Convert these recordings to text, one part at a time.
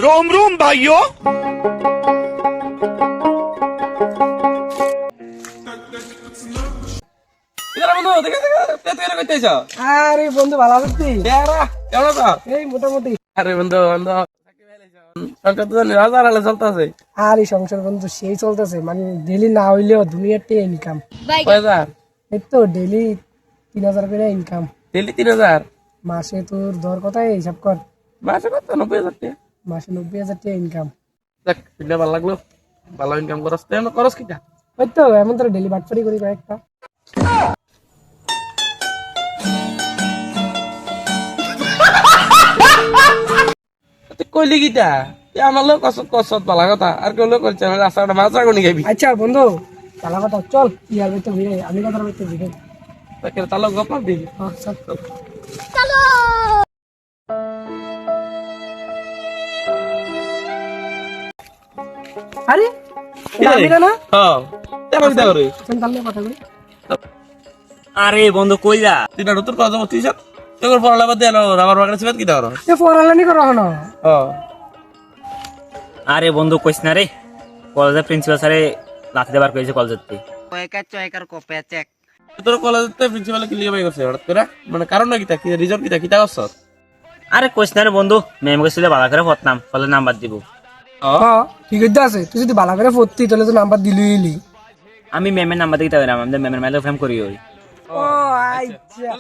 रोम रोम भाइयों। আরে বন্ধু ভালো আছিস তুই? কেমন আছো? এই মোটামুটি। আরে বন্ধু সংসার তো হাজার আলে চলতেছে। আর এই সংসার বন্ধু সেই চলতেছে, মানে ডেলি না হইলেও দুনিয়ার তে ইনকাম। এই তো ডেলি 3,000 করে ইনকাম। ডেলি 3,000 মাসে তোর ধর কথাই হিসাব কর, মাসে কত? 90,000 টাকা। মাসে 90,000 টাকা ইনকাম। দেখ শুনলে ভালো লাগলো, ভালো ইনকাম করস। তুই করস কিটা? ওই তো এমন তোর ডেলি বাটপারি করি কয়েকটা। তুই কইলি কিটা? তুই আমার লোক কসত ভালো কথা, আর কেউ লোক করছে না রাস্তাটা মাছ রাখুনি খাবি। আচ্ছা বন্ধু ভালো কথা, চল কি আর তো ভিড়ে আমি কথা বলতে ভিড়ে তাকে তাহলে গপ দিবি। চল। আরে আমি না হ্যাঁ তেমন কিটা করে তাহলে কথা বলি। আরে বন্ধু কই যা? তুই না নতুন কথা বলছিস তোর পড়ালা বাদ দিয়ে রাবার বাগানে সিবাত কিটা করো? এ ফরালানি করো না। হ্যাঁ আরে বন্ধু কইস না রে, কলেজের প্রিন্সিপাল স্যারে লাথি দেবার কইছে কলেজেতে। তোর কলেজে প্রিন্সিপাল কি লিয়ে বাই করছে হঠাৎ করে? মানে কারণ না কিটা, কি রিজন কিটা, কিটা করছ? আরে কইস না রে বন্ধু, ম্যাম কইছিল ভালো করে পড়তাম, কলেজ নাম্বার দিব। হ্যাঁ ঠিক আছে, তুই যদি ভালো করে পড়তি তাহলে তো নাম্বার দিলি। আমি ম্যামের নাম্বার দিতে পারি, আমাদের ম্যামের মেলে ফেম করি ওই। ও আচ্ছা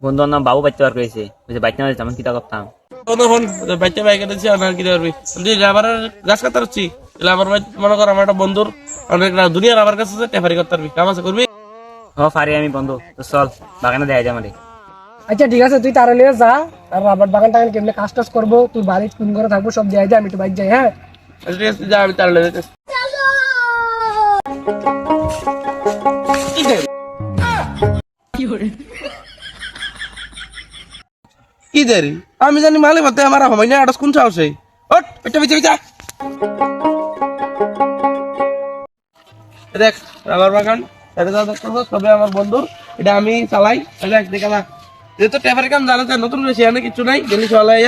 বন্ধুর নাম বাবু বাইতে বার কইছে, কইছে বাইতে না আমি কিটা করতাম। তখন বাচ্চা বাইকে দিচ্ছি আর কি করবি? রাবারের গাছ কাটতে হচ্ছি, আমার মনে কর আমার একটা বন্ধুর অনেক দুনিয়া রাবার গাছ আছে, টেফারি করতে পারবি, কাম আছে করবি? হ পারি আমি বন্ধু, তো চল বাগানে দেখাই যায় আমারে। আচ্ছা ঠিক আছে, তুই তারা নিয়ে যা, আর রাবার বাগান টাগান কেমনে কাজ টাজ করবো, তুই বাড়ির কোন ঘরে থাকবো সব দেখাই যায়, আমি তো বাইক যাই। হ্যাঁ ঠিক আছে যা, আমি তার লেগে কি দেরি আমি জানি মালে বাতে আমার হয় না, আটাস কোন সাহসে ওট এটা বিচে বিচা দেখ রাবার বাগান এটা যা দেখতেছ সবে আমার বন্ধুর, এটা আমি চালাই। দেখ দেখালা যেহেতু টেফারি কাম জানা যায়, নতুন বেশি এনে কিছু নাই, ডেলি চালাই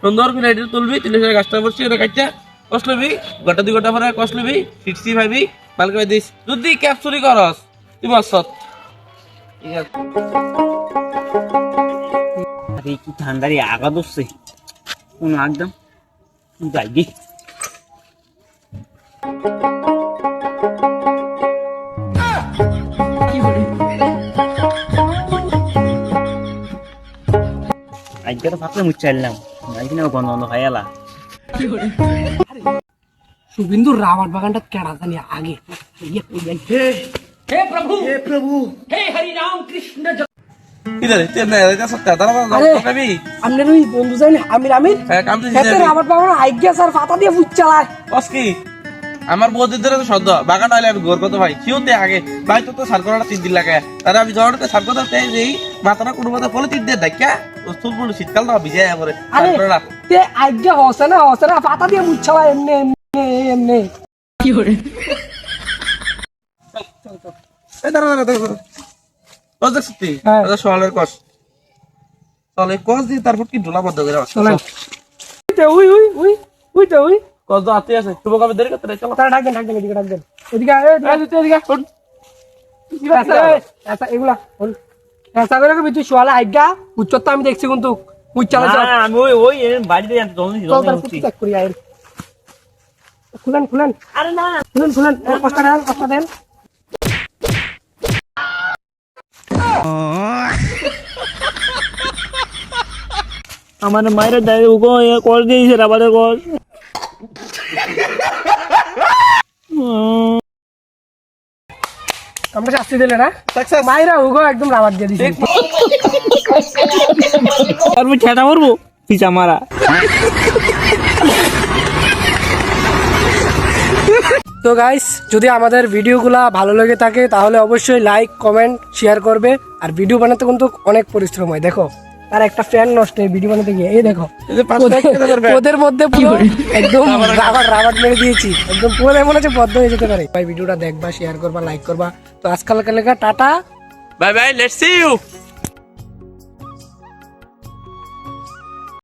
সুন্দর করে এটা তুলবি, তুলে গাছটা বসছি এটা কাটটা কষ লবি, গোটা 2 ঘন্টা পরে কষ লবি, ফিক্সি ভাবি মালকে দিস। যদি ক্যাপচুরি করস তুই মাসত ঠিক আছে। আরে কি ঠান্ডারি আগা দছে কোন একদম যাই দি। আজকে তো ফাঁকলে মুচ্ছাইলাম, আজকে না বন্ধ বন্ধ হয়ে গেলা। শুভিন্দুর রাবার বাগানটা কেডা জানি আগে। হে প্রভু হে হরি রাম কৃষ্ণ। কিরে তুই না এটা সত্য দাঁড়া খাবি? আপনার ওই বন্ধু যাই না আমির হ্যাঁ কাম তো রাবার বাগান আইগিয়া স্যার পাতা দিয়ে ফুট চালায়। বস কি আমার বউদের ধরে তো সদ্য বাগান হইলে আমি ঘর কত ভাই কিউতে আগে ভাই তো সার করাটা 3 দিন লাগে, তাহলে আমি ঝড়তে সার করতে এই মাথাটা কোনো মতো ফলে 3 দিন দেখা চুল পুরো শীতকাল না ভিজে পরে আরে তে আইগিয়া হসে না পাতা দিয়ে ফুট চালায় এমনি কি করে। এই দাঁড়া কস দেখ সত্যি হ্যাঁ। সোয়ালের কস চলে কস দিয়ে তারপর কি ঢোলা বদ্ধ করে উই কস তো আতে আছে শুভ কবে দেরি করতে রে চলো তারা ডাকবেন এদিকে ডাকবেন এদিকে এদিকে শোন আচ্ছা এগুলা শোন এসা করে কি তুই শোয়ালা আইগা উচ্চতা আমি দেখছি কিন্তু উচ্চালা না আমি ওই বাড়িতে যাচ্ছি চল তার পুটি চেক করি আইন খুলেন আরে না খুলেন কষ্ট দেন আমার মায়ের দায় উগো কল দিয়েছে রাবারের কল। আমরা শাস্তি দিলে না মাইরা উগো একদম রাবার দিয়ে দিছে। আর আমি ছেটা মারবো পিছা মারা। তো গাইস যদি আমাদের ভিডিওগুলা ভালো লেগে থাকে তাহলে অবশ্যই লাইক কমেন্ট শেয়ার করবে। আর ভিডিও বানাতে কিন্তু অনেক পরিশ্রম হয়, দেখো তার একটা ফ্যান নষ্ট হয় ভিডিও বানাতে গিয়ে। এই দেখো ওদের মধ্যে পুরো একদম রাবার মেরে দিয়েছি, একদম পুরো মনে হচ্ছে বদ্ধ হয়ে যেতে পারে। ভাই ভিডিওটা দেখবা, শেয়ার করবা, লাইক করবা। তো আজকাল টাটা, bye bye, let's see you.